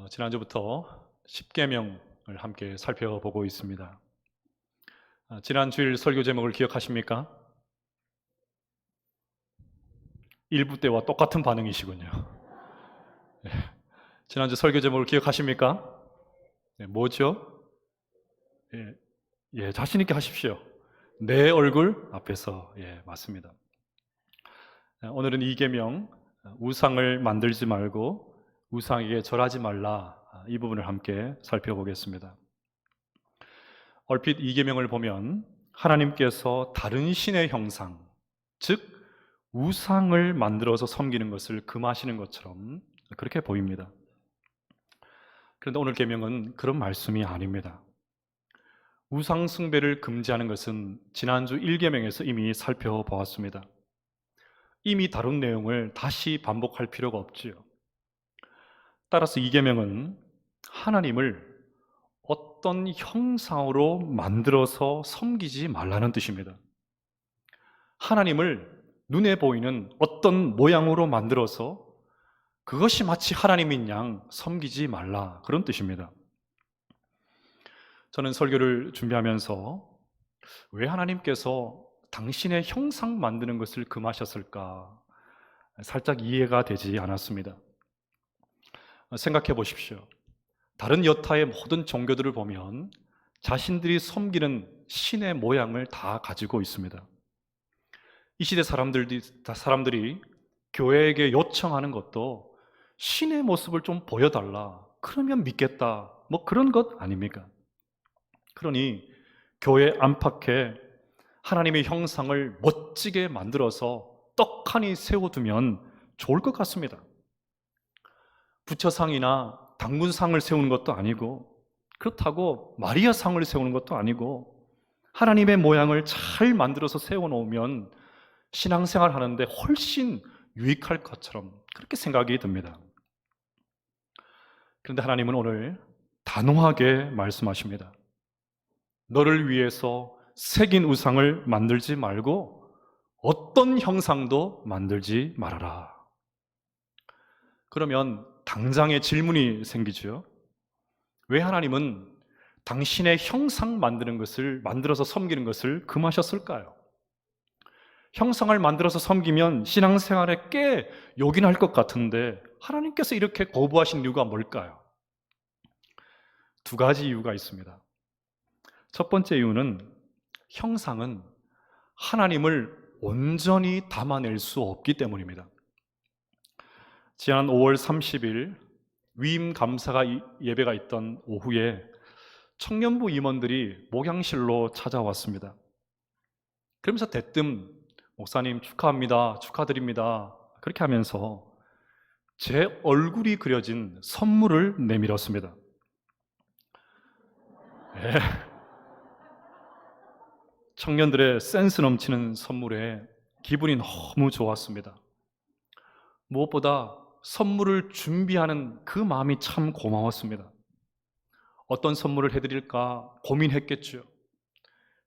지난주부터 십계명을 함께 살펴보고 있습니다. 지난 주일 설교 제목을 기억하십니까? 1부 때와 똑같은 반응이시군요. 네. 지난주 설교 제목을 기억하십니까? 네, 뭐죠? 자신 있게 하십시오. 내 얼굴 앞에서. 맞습니다. 오늘은 이 계명, 우상을 만들지 말고 우상에게 절하지 말라, 이 부분을 함께 살펴보겠습니다. 얼핏 이 계명을 보면 하나님께서 다른 신의 형상, 즉 우상을 만들어서 섬기는 것을 금하시는 것처럼 그렇게 보입니다. 그런데 오늘 계명은 그런 말씀이 아닙니다. 우상 숭배를 금지하는 것은 지난주 1계명에서 이미 살펴보았습니다. 이미 다룬 내용을 다시 반복할 필요가 없지요. 따라서 이 계명은 하나님을 어떤 형상으로 만들어서 섬기지 말라는 뜻입니다. 하나님을 눈에 보이는 어떤 모양으로 만들어서 그것이 마치 하나님인 양 섬기지 말라, 그런 뜻입니다. 저는 설교를 준비하면서 왜 하나님께서 당신의 형상 만드는 것을 금하셨을까 살짝 이해가 되지 않았습니다. 생각해 보십시오. 다른 여타의 모든 종교들을 보면 자신들이 섬기는 신의 모양을 다 가지고 있습니다. 이 시대 사람들이 교회에게 요청하는 것도 신의 모습을 좀 보여달라, 그러면 믿겠다, 뭐 그런 것 아닙니까? 그러니 교회 안팎에 하나님의 형상을 멋지게 만들어서 떡하니 세워두면 좋을 것 같습니다. 부처상이나 당군상을 세우는 것도 아니고, 그렇다고 마리아상을 세우는 것도 아니고, 하나님의 모양을 잘 만들어서 세워놓으면 신앙생활 하는데 훨씬 유익할 것처럼 그렇게 생각이 듭니다. 그런데 하나님은 오늘 단호하게 말씀하십니다. 너를 위해서 새긴 우상을 만들지 말고 어떤 형상도 만들지 말아라. 그러면 당장의 질문이 생기죠. 왜 하나님은 당신의 형상 만들어서 섬기는 것을 금하셨을까요? 형상을 만들어서 섬기면 신앙생활에 꽤 요긴할 것 같은데 하나님께서 이렇게 거부하신 이유가 뭘까요? 두 가지 이유가 있습니다. 첫 번째 이유는 형상은 하나님을 온전히 담아낼 수 없기 때문입니다. 지난 5월 30일 위임 감사가 예배가 있던 오후에 청년부 임원들이 목양실로 찾아왔습니다. 그러면서 대뜸 목사님 축하합니다, 축하드립니다, 그렇게 하면서 제 얼굴이 그려진 선물을 내밀었습니다. 네. 청년들의 센스 넘치는 선물에 기분이 너무 좋았습니다. 무엇보다 선물을 준비하는 그 마음이 참 고마웠습니다. 어떤 선물을 해드릴까 고민했겠죠.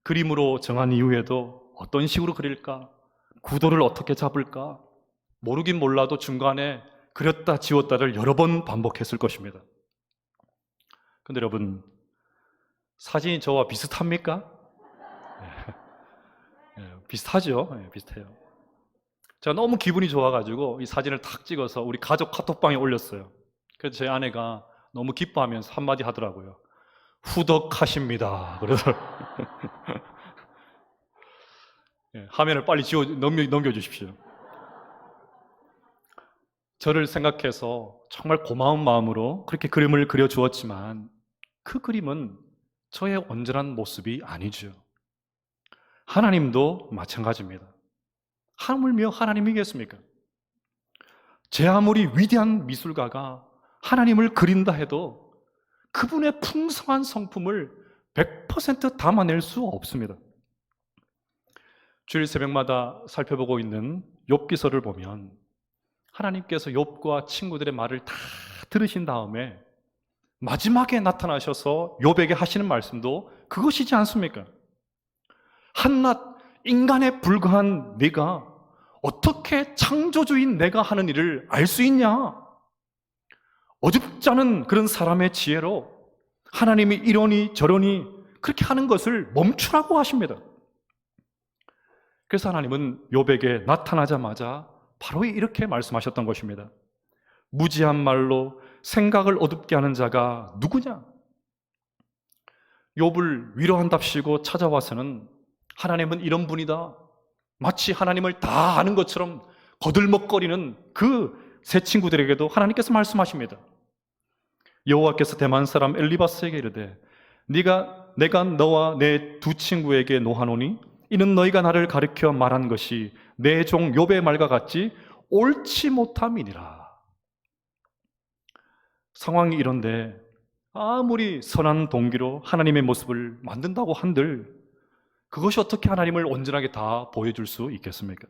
그림으로 정한 이후에도 어떤 식으로 그릴까, 구도를 어떻게 잡을까, 모르긴 몰라도 중간에 그렸다 지웠다를 여러 번 반복했을 것입니다. 근데 여러분, 사진이 저와 비슷합니까? 비슷하죠. 비슷해요. 제가 너무 기분이 좋아가지고 이 사진을 탁 찍어서 우리 가족 카톡방에 올렸어요. 그래서 제 아내가 너무 기뻐하면서 한마디 하더라고요. 후덕하십니다. 그래서 화면을 빨리 넘겨주십시오. 저를 생각해서 정말 고마운 마음으로 그렇게 그림을 그려주었지만 그 그림은 저의 온전한 모습이 아니죠. 하나님도 마찬가지입니다. 하물며 하나님이겠습니까? 제 아무리 위대한 미술가가 하나님을 그린다 해도 그분의 풍성한 성품을 100% 담아낼 수 없습니다. 주일 새벽마다 살펴보고 있는 욥기서를 보면 하나님께서 욥과 친구들의 말을 다 들으신 다음에 마지막에 나타나셔서 욥에게 하시는 말씀도 그것이지 않습니까? 한낱 인간에 불과한 네가 어떻게 창조주인 내가 하는 일을 알 수 있냐? 어줍지 않은 그런 사람의 지혜로 하나님이 이러니 저러니 그렇게 하는 것을 멈추라고 하십니다. 그래서 하나님은 욥에게 나타나자마자 바로 이렇게 말씀하셨던 것입니다. 무지한 말로 생각을 어둡게 하는 자가 누구냐? 욥을 위로한답시고 찾아와서는 하나님은 이런 분이다, 마치 하나님을 다 아는 것처럼 거들먹거리는 그 세 친구들에게도 하나님께서 말씀하십니다. 여호와께서 대만 사람 엘리바스에게 이르되 내가 너와 내 두 친구에게 노하노니 이는 너희가 나를 가르쳐 말한 것이 내 종 욥의 말과 같이 옳지 못함이니라. 상황이 이런데 아무리 선한 동기로 하나님의 모습을 만든다고 한들 그것이 어떻게 하나님을 온전하게 다 보여줄 수 있겠습니까?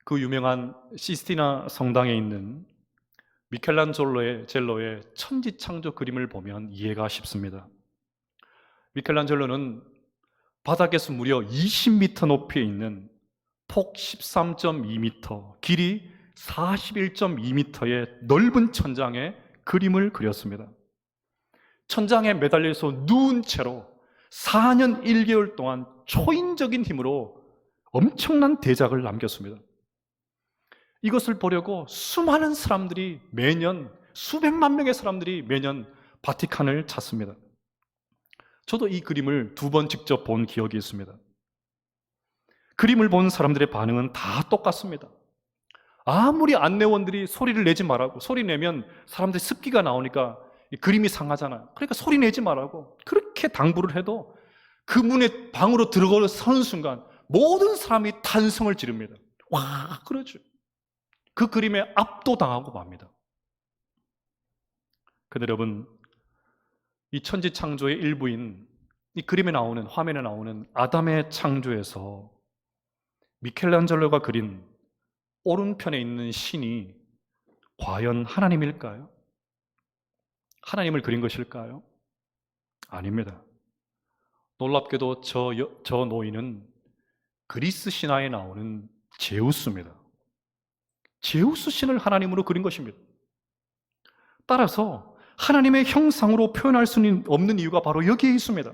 그 유명한 시스티나 성당에 있는 미켈란젤로의 천지창조 그림을 보면 이해가 쉽습니다. 미켈란젤로는 바닥에서 무려 20m 높이에 있는 폭 13.2m, 길이 41.2m의 넓은 천장에 그림을 그렸습니다. 천장에 매달려서 누운 채로 4년 1개월 동안 초인적인 힘으로 엄청난 대작을 남겼습니다. 이것을 보려고 수많은 사람들이 매년, 수백만 명의 사람들이 매년 바티칸을 찾습니다. 저도 이 그림을 2번 직접 본 기억이 있습니다. 그림을 본 사람들의 반응은 다 똑같습니다. 아무리 안내원들이 소리를 내지 말라고, 소리 내면 사람들이 습기가 나오니까 그림이 상하잖아요. 그러니까 소리 내지 말라고 그렇게 당부를 해도 그 문에 방으로 들어서는 순간 모든 사람이 탄성을 지릅니다. 와, 그러죠. 그 그림에 압도당하고 맙니다. 근데 여러분, 이 천지창조의 일부인 이 그림에 나오는, 화면에 나오는 아담의 창조에서 미켈란젤로가 그린 오른편에 있는 신이 과연 하나님일까요? 하나님을 그린 것일까요? 아닙니다. 놀랍게도 저 노인은 그리스 신화에 나오는 제우스입니다. 제우스 신을 하나님으로 그린 것입니다. 따라서 하나님의 형상으로 표현할 수는 없는 이유가 바로 여기에 있습니다.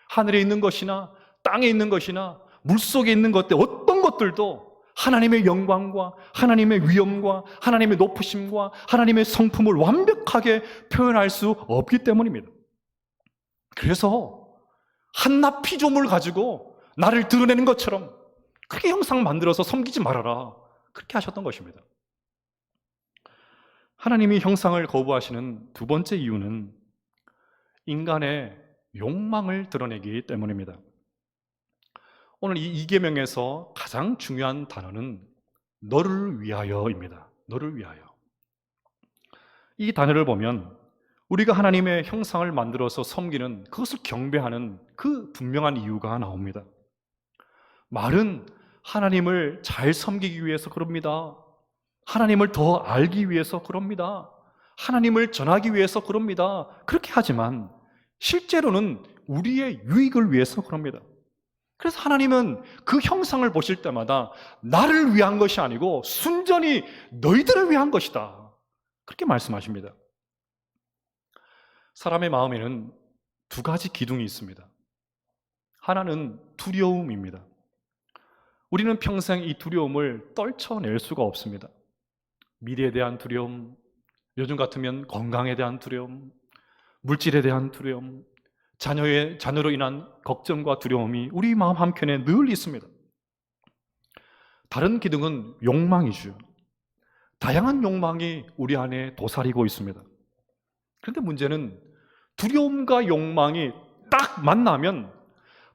하늘에 있는 것이나 땅에 있는 것이나 물속에 있는 것들, 어떤 것들도 하나님의 영광과 하나님의 위엄과 하나님의 높으심과 하나님의 성품을 완벽하게 표현할 수 없기 때문입니다. 그래서 한낱 피조물 가지고 나를 드러내는 것처럼 그렇게 형상 만들어서 섬기지 말아라, 그렇게 하셨던 것입니다. 하나님이 형상을 거부하시는 두 번째 이유는 인간의 욕망을 드러내기 때문입니다. 오늘 이 이계명에서 가장 중요한 단어는 너를 위하여입니다. 너를 위하여. 이 단어를 보면 우리가 하나님의 형상을 만들어서 섬기는, 그것을 경배하는 그 분명한 이유가 나옵니다. 말은 하나님을 잘 섬기기 위해서 그럽니다. 하나님을 더 알기 위해서 그럽니다. 하나님을 전하기 위해서 그럽니다. 그렇게 하지만 실제로는 우리의 유익을 위해서 그럽니다. 그래서 하나님은 그 형상을 보실 때마다 나를 위한 것이 아니고 순전히 너희들을 위한 것이다, 그렇게 말씀하십니다. 사람의 마음에는 두 가지 기둥이 있습니다. 하나는 두려움입니다. 우리는 평생 이 두려움을 떨쳐낼 수가 없습니다. 미래에 대한 두려움, 요즘 같으면 건강에 대한 두려움, 물질에 대한 두려움, 자녀로 인한 걱정과 두려움이 우리 마음 한켠에 늘 있습니다. 다른 기둥은 욕망이죠. 다양한 욕망이 우리 안에 도사리고 있습니다. 그런데 문제는 두려움과 욕망이 딱 만나면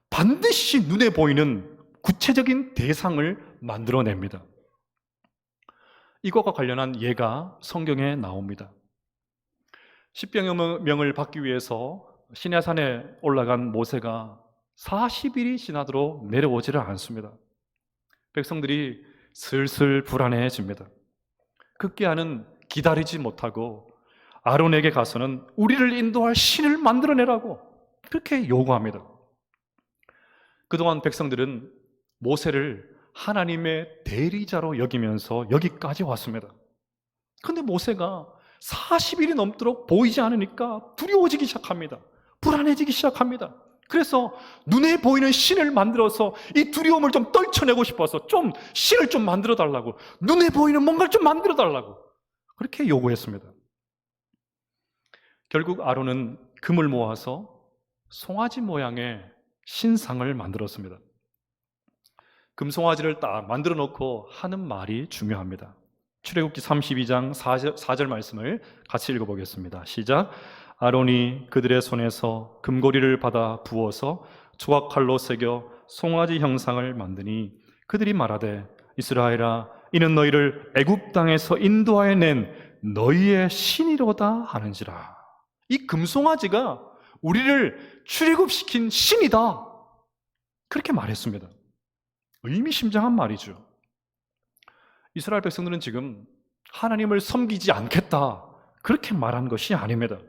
반드시 눈에 보이는 구체적인 대상을 만들어냅니다. 이것과 관련한 예가 성경에 나옵니다. 십계명을 받기 위해서 시내산에 올라간 모세가 40일이 지나도록 내려오지를 않습니다. 백성들이 슬슬 불안해집니다. 급기야는 기다리지 못하고 아론에게 가서는 우리를 인도할 신을 만들어내라고 그렇게 요구합니다. 그동안 백성들은 모세를 하나님의 대리자로 여기면서 여기까지 왔습니다. 근데 모세가 40일이 넘도록 보이지 않으니까 두려워지기 시작합니다. 불안해지기 시작합니다. 그래서 눈에 보이는 신을 만들어서 이 두려움을 좀 떨쳐내고 싶어서 좀 신을 좀 만들어 달라고, 눈에 보이는 뭔가를 좀 만들어 달라고 그렇게 요구했습니다. 결국 아론은 금을 모아서 송아지 모양의 신상을 만들었습니다. 금송아지를 딱 만들어 놓고 하는 말이 중요합니다. 출애굽기 32장 4절 말씀을 같이 읽어보겠습니다. 시작. 아론이 그들의 손에서 금고리를 받아 부어서 조각칼로 새겨 송아지 형상을 만드니 그들이 말하되 이스라엘아 이는 너희를 애굽 땅에서 인도하여 낸 너희의 신이로다 하는지라. 이 금송아지가 우리를 출애굽시킨 신이다, 그렇게 말했습니다. 의미심장한 말이죠. 이스라엘 백성들은 지금 하나님을 섬기지 않겠다 그렇게 말한 것이 아닙니다.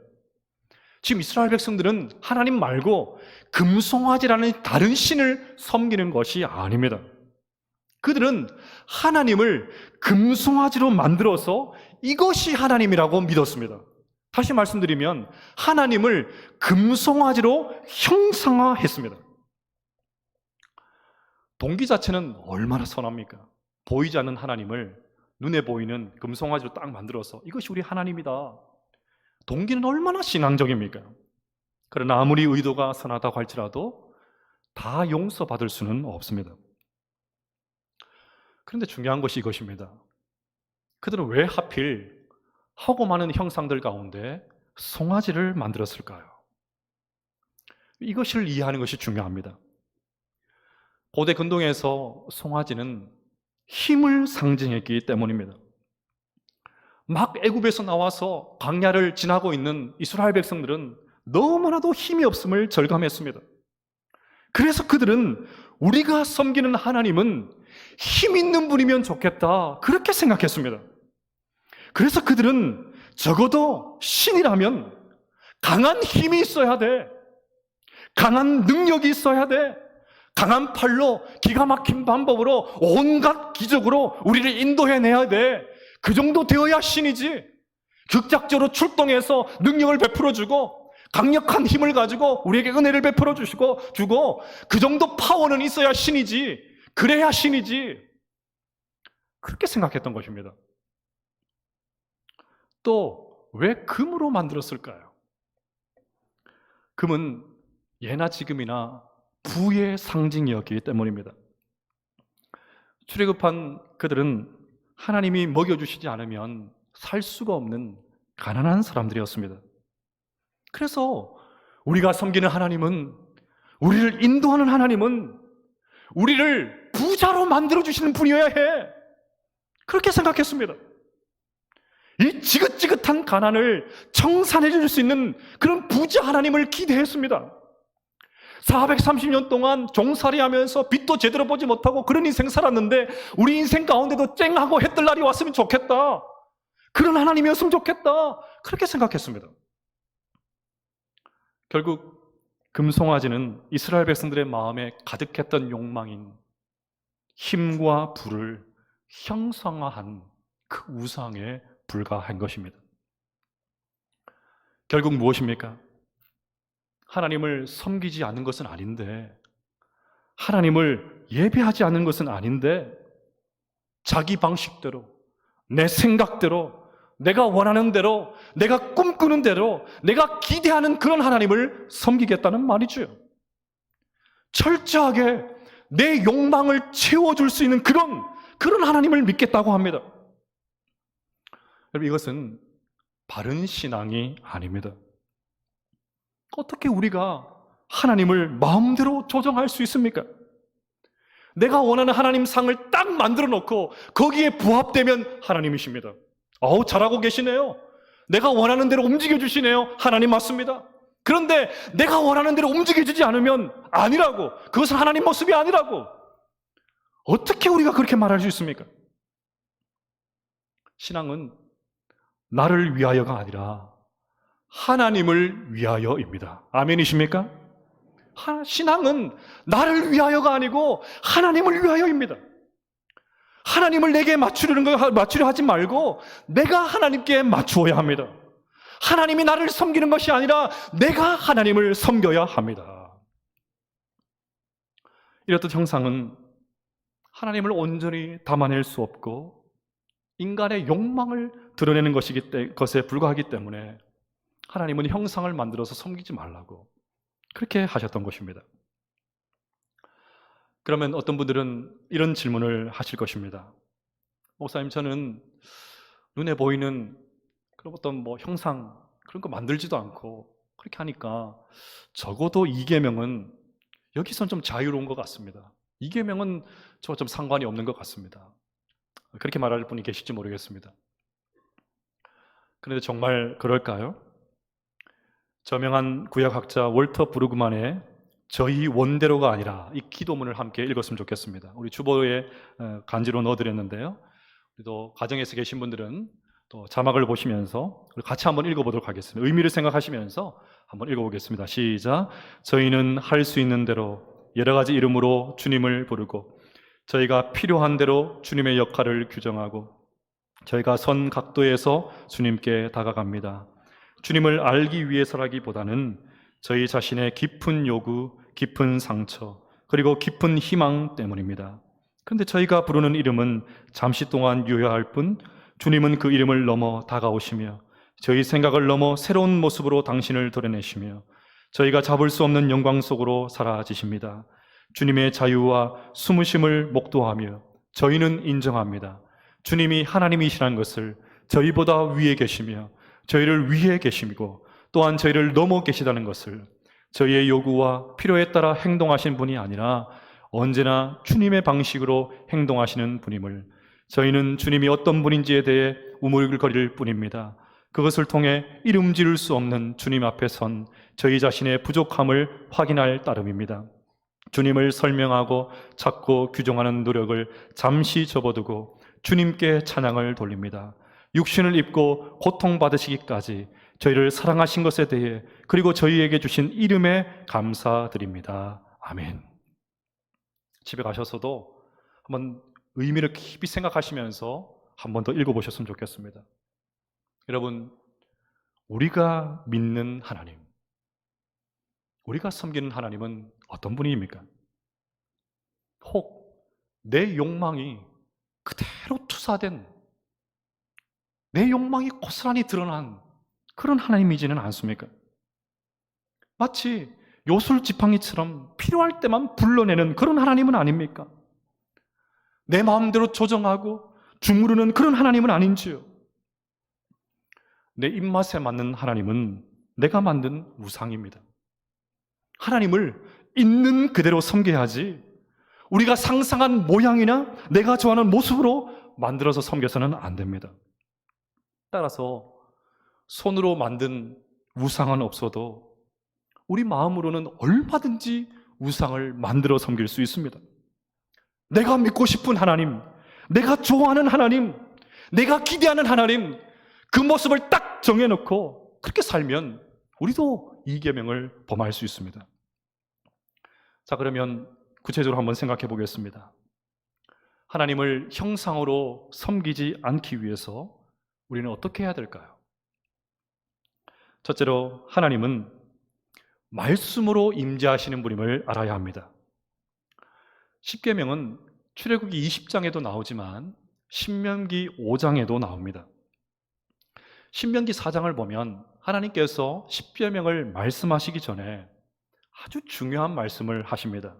지금 이스라엘 백성들은 하나님 말고 금송아지라는 다른 신을 섬기는 것이 아닙니다. 그들은 하나님을 금송아지로 만들어서 이것이 하나님이라고 믿었습니다. 다시 말씀드리면 하나님을 금송아지로 형상화했습니다. 동기 자체는 얼마나 선합니까? 보이지 않는 하나님을 눈에 보이는 금송아지로 딱 만들어서 이것이 우리 하나님이다. 동기는 얼마나 신앙적입니까? 그러나 아무리 의도가 선하다고 할지라도 다 용서받을 수는 없습니다. 그런데 중요한 것이 이것입니다. 그들은 왜 하필 하고 많은 형상들 가운데 송아지를 만들었을까요? 이것을 이해하는 것이 중요합니다. 고대 근동에서 송아지는 힘을 상징했기 때문입니다. 막 애굽에서 나와서 광야를 지나고 있는 이스라엘 백성들은 너무나도 힘이 없음을 절감했습니다. 그래서 그들은 우리가 섬기는 하나님은 힘 있는 분이면 좋겠다 그렇게 생각했습니다. 그래서 그들은 적어도 신이라면 강한 힘이 있어야 돼, 강한 능력이 있어야 돼, 강한 팔로 기가 막힌 방법으로 온갖 기적으로 우리를 인도해내야 돼. 그 정도 되어야 신이지. 극작적으로 출동해서 능력을 베풀어주고 강력한 힘을 가지고 우리에게 은혜를 베풀어 주고 그 정도 파워는 있어야 신이지. 그래야 신이지. 그렇게 생각했던 것입니다. 또 왜 금으로 만들었을까요? 금은 예나 지금이나 부의 상징이었기 때문입니다. 출애굽한 그들은 하나님이 먹여주시지 않으면 살 수가 없는 가난한 사람들이었습니다. 그래서 우리가 섬기는 하나님은, 우리를 인도하는 하나님은 우리를 부자로 만들어주시는 분이어야 해, 그렇게 생각했습니다. 이 지긋지긋한 가난을 청산해 줄 수 있는 그런 부자 하나님을 기대했습니다. 430년 동안 종살이하면서 빛도 제대로 보지 못하고 그런 인생 살았는데 우리 인생 가운데도 쨍하고 해뜰 날이 왔으면 좋겠다, 그런 하나님이었으면 좋겠다, 그렇게 생각했습니다. 결국 금송아지는 이스라엘 백성들의 마음에 가득했던 욕망인 힘과 부를 형상화한 그 우상에 불과한 것입니다. 결국 무엇입니까? 하나님을 섬기지 않는 것은 아닌데, 하나님을 예배하지 않는 것은 아닌데, 자기 방식대로, 내 생각대로, 내가 원하는 대로, 내가 꿈꾸는 대로, 내가 기대하는 그런 하나님을 섬기겠다는 말이죠. 철저하게 내 욕망을 채워줄 수 있는 그런 하나님을 믿겠다고 합니다. 여러분, 이것은 바른 신앙이 아닙니다. 어떻게 우리가 하나님을 마음대로 조정할 수 있습니까? 내가 원하는 하나님 상을 딱 만들어 놓고 거기에 부합되면 하나님이십니다. 잘하고 계시네요. 내가 원하는 대로 움직여 주시네요. 하나님 맞습니다. 그런데 내가 원하는 대로 움직여 주지 않으면 아니라고, 그것은 하나님 모습이 아니라고, 어떻게 우리가 그렇게 말할 수 있습니까? 신앙은 나를 위하여가 아니라 하나님을 위하여입니다. 아멘이십니까? 신앙은 나를 위하여가 아니고 하나님을 위하여입니다. 하나님을 내게 맞추려 하지 말고 내가 하나님께 맞추어야 합니다. 하나님이 나를 섬기는 것이 아니라 내가 하나님을 섬겨야 합니다. 이렇듯 형상은 하나님을 온전히 담아낼 수 없고 인간의 욕망을 드러내는 것에 불과하기 때문에 하나님은 형상을 만들어서 섬기지 말라고 그렇게 하셨던 것입니다. 그러면 어떤 분들은 이런 질문을 하실 것입니다. 목사님, 저는 눈에 보이는 그런 어떤 형상 그런 거 만들지도 않고 그렇게 하니까 적어도 이계명은 여기선 좀 자유로운 것 같습니다. 이계명은 저와 좀 상관이 없는 것 같습니다. 그렇게 말할 분이 계실지 모르겠습니다. 그런데 정말 그럴까요? 저명한 구약학자 월터 브루그만의 저희 원대로가 아니라 이 기도문을 함께 읽었으면 좋겠습니다. 우리 주보에 간지로 넣어드렸는데요. 또 가정에서 계신 분들은 또 자막을 보시면서 같이 한번 읽어보도록 하겠습니다. 의미를 생각하시면서 한번 읽어보겠습니다. 시작. 저희는 할 수 있는 대로 여러 가지 이름으로 주님을 부르고 저희가 필요한 대로 주님의 역할을 규정하고 저희가 선 각도에서 주님께 다가갑니다. 주님을 알기 위해서라기보다는 저희 자신의 깊은 요구, 깊은 상처, 그리고 깊은 희망 때문입니다. 그런데 저희가 부르는 이름은 잠시 동안 유효할 뿐 주님은 그 이름을 넘어 다가오시며 저희 생각을 넘어 새로운 모습으로 당신을 드러내시며 저희가 잡을 수 없는 영광 속으로 사라지십니다. 주님의 자유와 숨으심을 목도하며 저희는 인정합니다. 주님이 하나님이시라는 것을 저희보다 위에 계시며 저희를 위에 계시고 또한 저희를 넘어 계시다는 것을 저희의 요구와 필요에 따라 행동하신 분이 아니라 언제나 주님의 방식으로 행동하시는 분임을 저희는 주님이 어떤 분인지에 대해 우물거릴 뿐입니다. 그것을 통해 이름 지을 수 없는 주님 앞에 선 저희 자신의 부족함을 확인할 따름입니다. 주님을 설명하고 찾고 규정하는 노력을 잠시 접어두고 주님께 찬양을 돌립니다. 육신을 입고 고통받으시기까지 저희를 사랑하신 것에 대해 그리고 저희에게 주신 이름에 감사드립니다. 아멘. 집에 가셔서도 한번 의미를 깊이 생각하시면서 한 번 더 읽어보셨으면 좋겠습니다. 여러분, 우리가 믿는 하나님, 우리가 섬기는 하나님은 어떤 분입니까? 혹 내 욕망이 그대로 투사된, 내 욕망이 고스란히 드러난 그런 하나님이지는 않습니까? 마치 요술지팡이처럼 필요할 때만 불러내는 그런 하나님은 아닙니까? 내 마음대로 조정하고 주무르는 그런 하나님은 아닌지요? 내 입맛에 맞는 하나님은 내가 만든 우상입니다. 하나님을 있는 그대로 섬겨야지 우리가 상상한 모양이나 내가 좋아하는 모습으로 만들어서 섬겨서는 안 됩니다. 따라서 손으로 만든 우상은 없어도 우리 마음으로는 얼마든지 우상을 만들어 섬길 수 있습니다. 내가 믿고 싶은 하나님, 내가 좋아하는 하나님, 내가 기대하는 하나님, 그 모습을 딱 정해놓고 그렇게 살면 우리도 이 계명을 범할 수 있습니다. 자, 그러면 구체적으로 한번 생각해 보겠습니다. 하나님을 형상으로 섬기지 않기 위해서 우리는 어떻게 해야 될까요? 첫째로 하나님은 말씀으로 임재하시는 분임을 알아야 합니다. 십계명은 출애굽기 20장에도 나오지만 신명기 5장에도 나옵니다. 신명기 4장을 보면 하나님께서 십계명을 말씀하시기 전에 아주 중요한 말씀을 하십니다.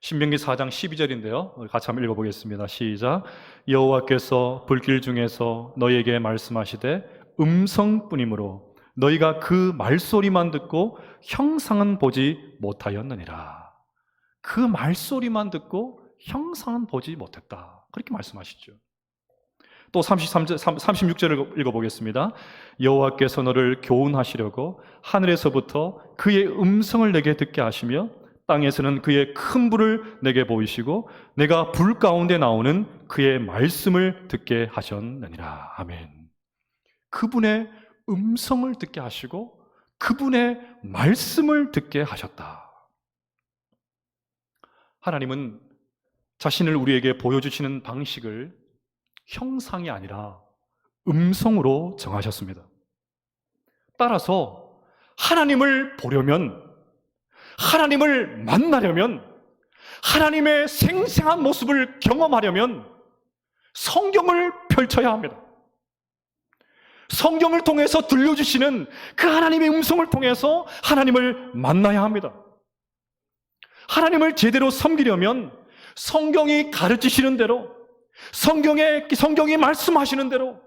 신명기 4장 12절인데요. 같이 한번 읽어보겠습니다. 시작. 여호와께서 불길 중에서 너희에게 말씀하시되 음성뿐이므로 너희가 그 말소리만 듣고 형상은 보지 못하였느니라. 그 말소리만 듣고 형상은 보지 못했다. 그렇게 말씀하시죠. 또 36절을 읽어보겠습니다. 여호와께서 너를 교훈하시려고 하늘에서부터 그의 음성을 내게 듣게 하시며 땅에서는 그의 큰 불을 내게 보이시고 내가 불 가운데 나오는 그의 말씀을 듣게 하셨느니라. 아멘. 그분의 음성을 듣게 하시고 그분의 말씀을 듣게 하셨다. 하나님은 자신을 우리에게 보여주시는 방식을 형상이 아니라 음성으로 정하셨습니다. 따라서 하나님을 보려면, 하나님을 만나려면, 하나님의 생생한 모습을 경험하려면 성경을 펼쳐야 합니다. 성경을 통해서 들려주시는 그 하나님의 음성을 통해서 하나님을 만나야 합니다. 하나님을 제대로 섬기려면 성경이 가르치시는 대로, 성경이 말씀하시는 대로,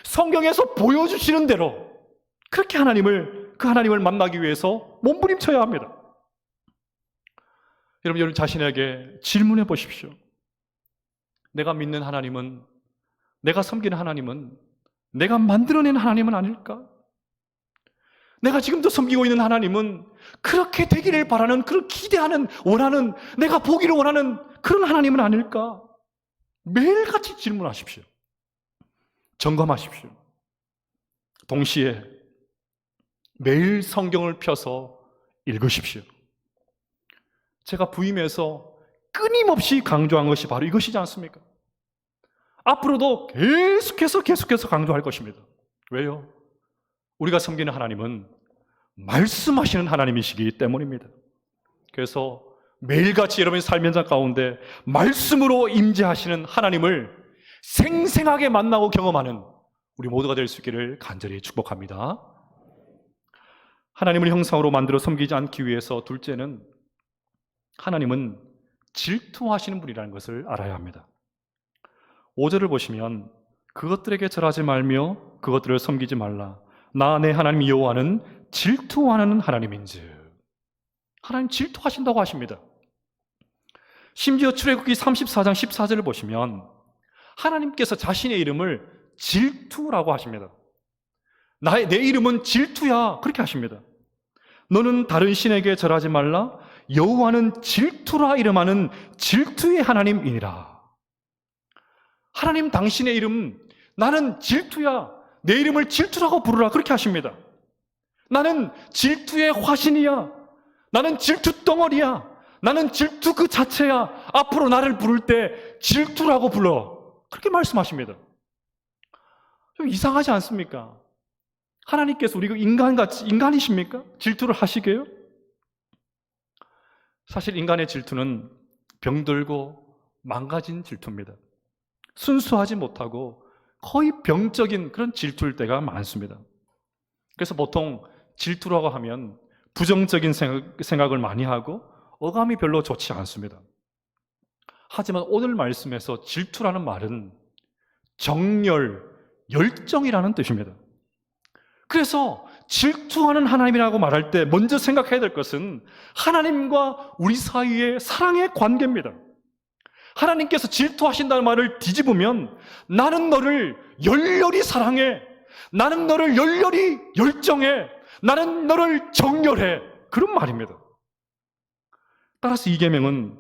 성경에서 보여주시는 대로 그렇게 그 하나님을 만나기 위해서 몸부림쳐야 합니다. 여러분 자신에게 질문해 보십시오. 내가 믿는 하나님은, 내가 섬기는 하나님은 내가 만들어낸 하나님은 아닐까? 내가 지금도 섬기고 있는 하나님은 그렇게 되기를 바라는, 그런 기대하는, 원하는, 내가 보기를 원하는 그런 하나님은 아닐까? 매일같이 질문하십시오. 점검하십시오. 동시에 매일 성경을 펴서 읽으십시오. 제가 부임해서 끊임없이 강조한 것이 바로 이것이지 않습니까? 앞으로도 계속해서 강조할 것입니다. 왜요? 우리가 섬기는 하나님은 말씀하시는 하나님이시기 때문입니다. 그래서 매일같이 여러분의 삶 현장 가운데 말씀으로 임재하시는 하나님을 생생하게 만나고 경험하는 우리 모두가 될 수 있기를 간절히 축복합니다. 하나님을 형상으로 만들어 섬기지 않기 위해서 둘째는, 하나님은 질투하시는 분이라는 것을 알아야 합니다. 5절을 보시면 그것들에게 절하지 말며 그것들을 섬기지 말라. 나 내 하나님 여호와는 질투하는 하나님인즉. 하나님 질투하신다고 하십니다. 심지어 출애굽기 34장 14절을 보시면 하나님께서 자신의 이름을 질투라고 하십니다. 내 이름은 질투야, 그렇게 하십니다. 너는 다른 신에게 절하지 말라. 여호와는 질투라 이름하는 질투의 하나님이니라. 하나님 당신의 이름, 나는 질투야, 내 이름을 질투라고 부르라, 그렇게 하십니다. 나는 질투의 화신이야, 나는 질투 덩어리야, 나는 질투 그 자체야, 앞으로 나를 부를 때 질투라고 불러, 그렇게 말씀하십니다. 좀 이상하지 않습니까? 하나님께서 우리가 인간이십니까? 질투를 하시게요? 사실 인간의 질투는 병들고 망가진 질투입니다. 순수하지 못하고 거의 병적인 그런 질투일 때가 많습니다. 그래서 보통 질투라고 하면 부정적인 생각을 많이 하고 어감이 별로 좋지 않습니다. 하지만 오늘 말씀에서 질투라는 말은 정열, 열정이라는 뜻입니다. 그래서 질투하는 하나님이라고 말할 때 먼저 생각해야 될 것은 하나님과 우리 사이의 사랑의 관계입니다. 하나님께서 질투하신다는 말을 뒤집으면 나는 너를 열렬히 사랑해, 나는 너를 열렬히 열정해, 나는 너를 정열해, 그런 말입니다. 따라서 이 계명은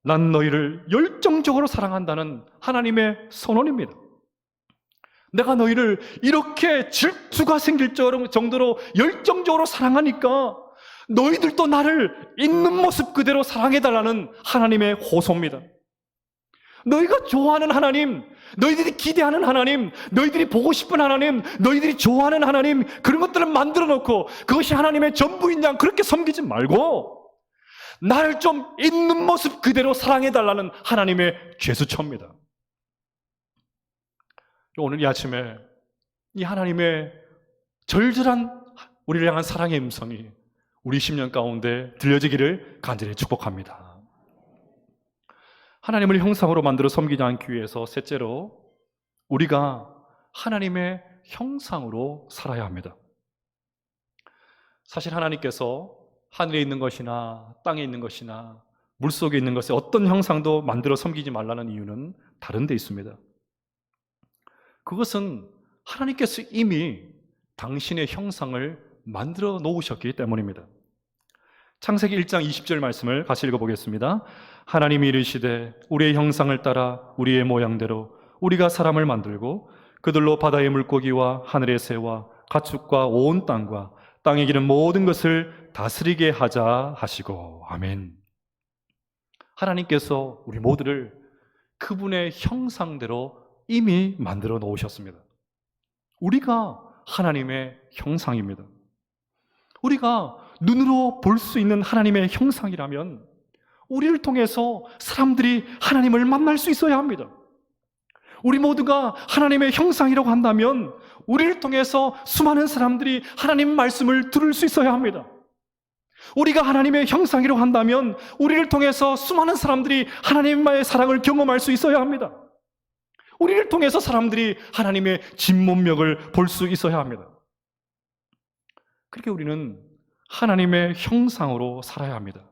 난 너희를 열정적으로 사랑한다는 하나님의 선언입니다. 내가 너희를 이렇게 질투가 생길 정도로 열정적으로 사랑하니까 너희들도 나를 있는 모습 그대로 사랑해달라는 하나님의 호소입니다. 너희가 좋아하는 하나님, 너희들이 기대하는 하나님, 너희들이 보고 싶은 하나님, 너희들이 좋아하는 하나님, 그런 것들을 만들어 놓고 그것이 하나님의 전부인 양 그렇게 섬기지 말고 나를 좀 있는 모습 그대로 사랑해달라는 하나님의 죄수처입니다. 오늘 이 아침에 이 하나님의 절절한 우리를 향한 사랑의 음성이 우리 10년 가운데 들려지기를 간절히 축복합니다. 하나님을 형상으로 만들어 섬기지 않기 위해서 셋째로, 우리가 하나님의 형상으로 살아야 합니다. 사실 하나님께서 하늘에 있는 것이나 땅에 있는 것이나 물속에 있는 것에 어떤 형상도 만들어 섬기지 말라는 이유는 다른 데 있습니다. 그것은 하나님께서 이미 당신의 형상을 만들어 놓으셨기 때문입니다. 창세기 1장 20절 말씀을 같이 읽어보겠습니다. 하나님이 이르시되 우리의 형상을 따라 우리의 모양대로 우리가 사람을 만들고 그들로 바다의 물고기와 하늘의 새와 가축과 온 땅과 땅에 기는 모든 것을 다스리게 하자 하시고. 아멘. 하나님께서 우리 모두를 그분의 형상대로 이미 만들어 놓으셨습니다. 우리가 하나님의 형상입니다. 우리가 눈으로 볼 수 있는 하나님의 형상이라면 우리를 통해서 사람들이 하나님을 만날 수 있어야 합니다. 우리 모두가 하나님의 형상이라고 한다면 우리를 통해서 수많은 사람들이 하나님 말씀을 들을 수 있어야 합니다. 우리가 하나님의 형상이라고 한다면 우리를 통해서 수많은 사람들이 하나님의 사랑을 경험할 수 있어야 합니다. 우리를 통해서 사람들이 하나님의 진문명을 볼 수 있어야 합니다. 그렇게 우리는 하나님의 형상으로 살아야 합니다.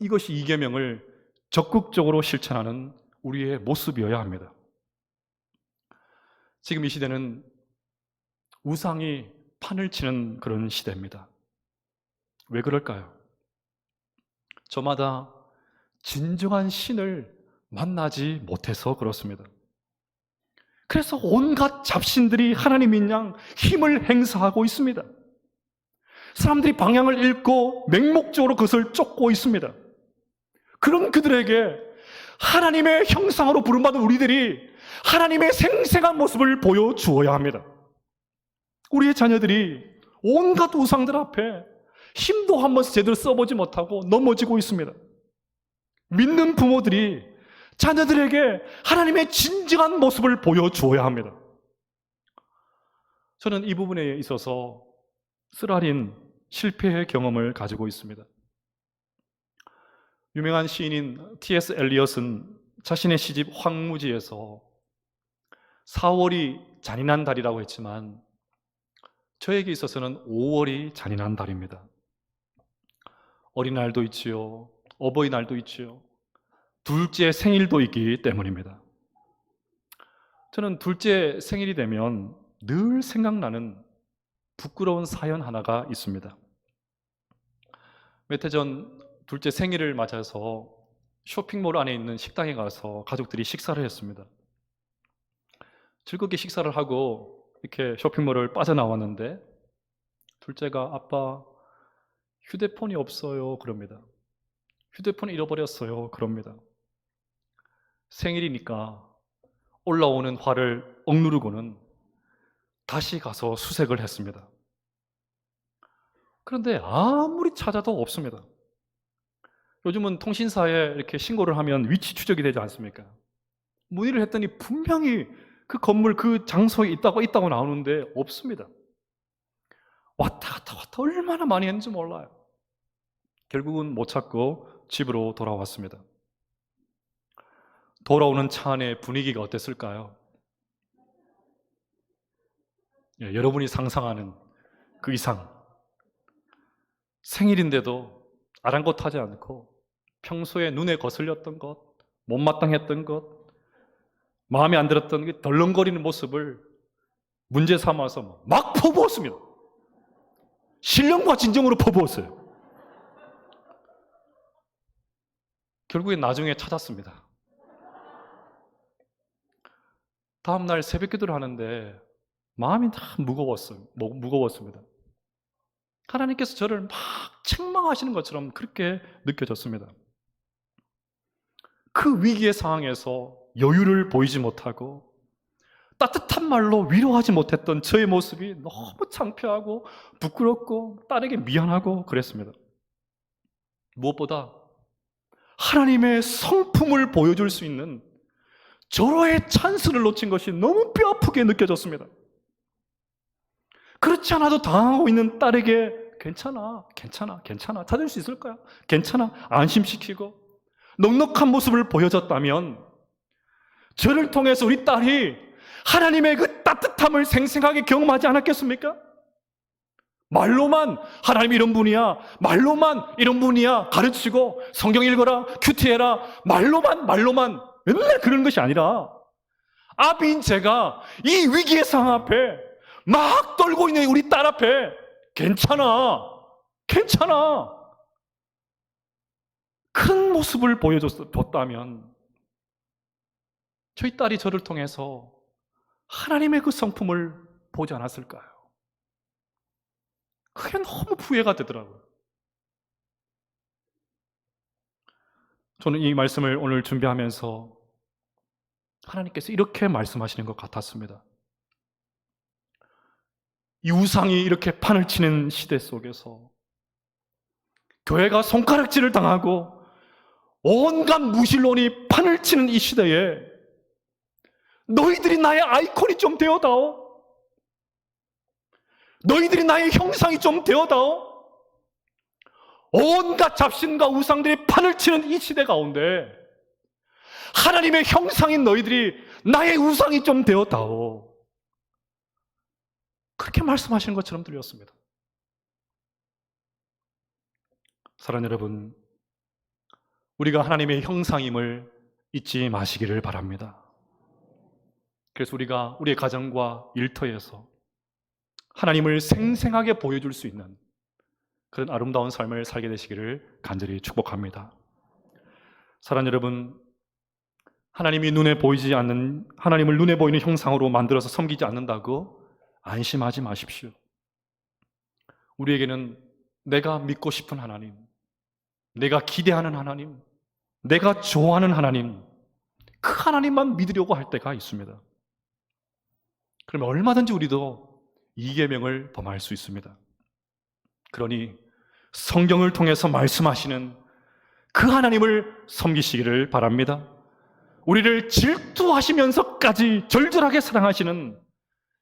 이것이 이 계명을 적극적으로 실천하는 우리의 모습이어야 합니다. 지금 이 시대는 우상이 판을 치는 그런 시대입니다. 왜 그럴까요? 저마다 진정한 신을 만나지 못해서 그렇습니다. 그래서 온갖 잡신들이 하나님인 양 힘을 행사하고 있습니다. 사람들이 방향을 잃고 맹목적으로 그것을 쫓고 있습니다. 그런 그들에게 하나님의 형상으로 부름받은 우리들이 하나님의 생생한 모습을 보여주어야 합니다. 우리의 자녀들이 온갖 우상들 앞에 힘도 한 번 제대로 써보지 못하고 넘어지고 있습니다. 믿는 부모들이 자녀들에게 하나님의 진정한 모습을 보여주어야 합니다. 저는 이 부분에 있어서 쓰라린 실패의 경험을 가지고 있습니다. 유명한 시인인 T.S. 엘리엇은 자신의 시집 황무지에서 4월이 잔인한 달이라고 했지만 저에게 있어서는 5월이 잔인한 달입니다. 어린날도 있지요, 어버이날도 있지요, 둘째 생일도 있기 때문입니다. 저는 둘째 생일이 되면 늘 생각나는 부끄러운 사연 하나가 있습니다. 몇 해 전 둘째 생일을 맞아서 쇼핑몰 안에 있는 식당에 가서 가족들이 식사를 했습니다. 즐겁게 식사를 하고 이렇게 쇼핑몰을 빠져나왔는데 둘째가 아빠 휴대폰이 없어요 그럽니다. 휴대폰 잃어버렸어요 그럽니다. 생일이니까 올라오는 화를 억누르고는 다시 가서 수색을 했습니다. 그런데 아무리 찾아도 없습니다. 요즘은 통신사에 이렇게 신고를 하면 위치 추적이 되지 않습니까? 문의를 했더니 분명히 그 건물 그 장소에 있다고 나오는데 없습니다. 왔다 갔다 얼마나 많이 했는지 몰라요. 결국은 못 찾고 집으로 돌아왔습니다. 돌아오는 차 안의 분위기가 어땠을까요? 예, 여러분이 상상하는 그 이상 생일인데도 아랑곳하지 않고 평소에 눈에 거슬렸던 것, 못마땅했던 것, 마음에 안 들었던 게 덜렁거리는 모습을 문제 삼아서 막 퍼부었습니다. 신령과 진정으로 퍼부었어요. 결국엔 나중에 찾았습니다. 다음날 새벽 기도를 하는데 마음이 다 무거웠습니다. 하나님께서 저를 막 책망하시는 것처럼 그렇게 느껴졌습니다. 그 위기의 상황에서 여유를 보이지 못하고 따뜻한 말로 위로하지 못했던 저의 모습이 너무 창피하고 부끄럽고 딸에게 미안하고 그랬습니다. 무엇보다 하나님의 성품을 보여줄 수 있는 절호의 찬스를 놓친 것이 너무 뼈아프게 느껴졌습니다. 그렇지 않아도 당하고 있는 딸에게 괜찮아 찾을 수 있을 거야, 괜찮아 안심시키고 넉넉한 모습을 보여줬다면 저를 통해서 우리 딸이 하나님의 그 따뜻함을 생생하게 경험하지 않았겠습니까? 말로만 하나님 이런 분이야, 말로만 이런 분이야 가르치고 성경 읽어라, 큐티해라, 말로만 맨날 그런 것이 아니라 아비인 제가 이 위기의 상황 앞에 막 떨고 있는 우리 딸 앞에 괜찮아 큰 모습을 보여줬다면 저희 딸이 저를 통해서 하나님의 그 성품을 보지 않았을까요? 그게 너무 후회가 되더라고요. 저는 이 말씀을 오늘 준비하면서 하나님께서 이렇게 말씀하시는 것 같았습니다. 이 우상이 이렇게 판을 치는 시대 속에서 교회가 손가락질을 당하고 온갖 무신론이 판을 치는 이 시대에 너희들이 나의 아이콘이 좀 되어다오. 너희들이 나의 형상이 좀 되어다오. 온갖 잡신과 우상들이 판을 치는 이 시대 가운데 하나님의 형상인 너희들이 나의 우상이 좀 되어다오. 그렇게 말씀하시는 것처럼 들렸습니다. 사랑하는 여러분, 우리가 하나님의 형상임을 잊지 마시기를 바랍니다. 그래서 우리가 우리의 가정과 일터에서 하나님을 생생하게 보여줄 수 있는 그런 아름다운 삶을 살게 되시기를 간절히 축복합니다. 사랑하는 여러분, 하나님이 눈에 보이지 않는, 하나님을 눈에 보이는 형상으로 만들어서 섬기지 않는다고 안심하지 마십시오. 우리에게는 내가 믿고 싶은 하나님, 내가 기대하는 하나님, 내가 좋아하는 하나님, 그 하나님만 믿으려고 할 때가 있습니다. 그러면 얼마든지 우리도 이 계명을 범할 수 있습니다. 그러니 성경을 통해서 말씀하시는 그 하나님을 섬기시기를 바랍니다. 우리를 질투하시면서까지 절절하게 사랑하시는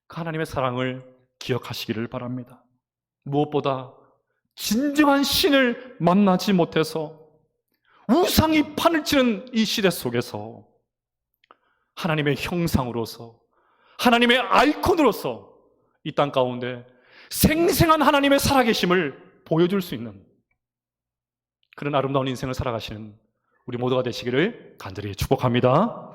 그 하나님의 사랑을 기억하시기를 바랍니다. 무엇보다 진정한 신을 만나지 못해서 우상이 판을 치는 이 시대 속에서 하나님의 형상으로서, 하나님의 아이콘으로서 이 땅 가운데 생생한 하나님의 살아계심을 보여줄 수 있는 그런 아름다운 인생을 살아가시는 우리 모두가 되시기를 간절히 축복합니다.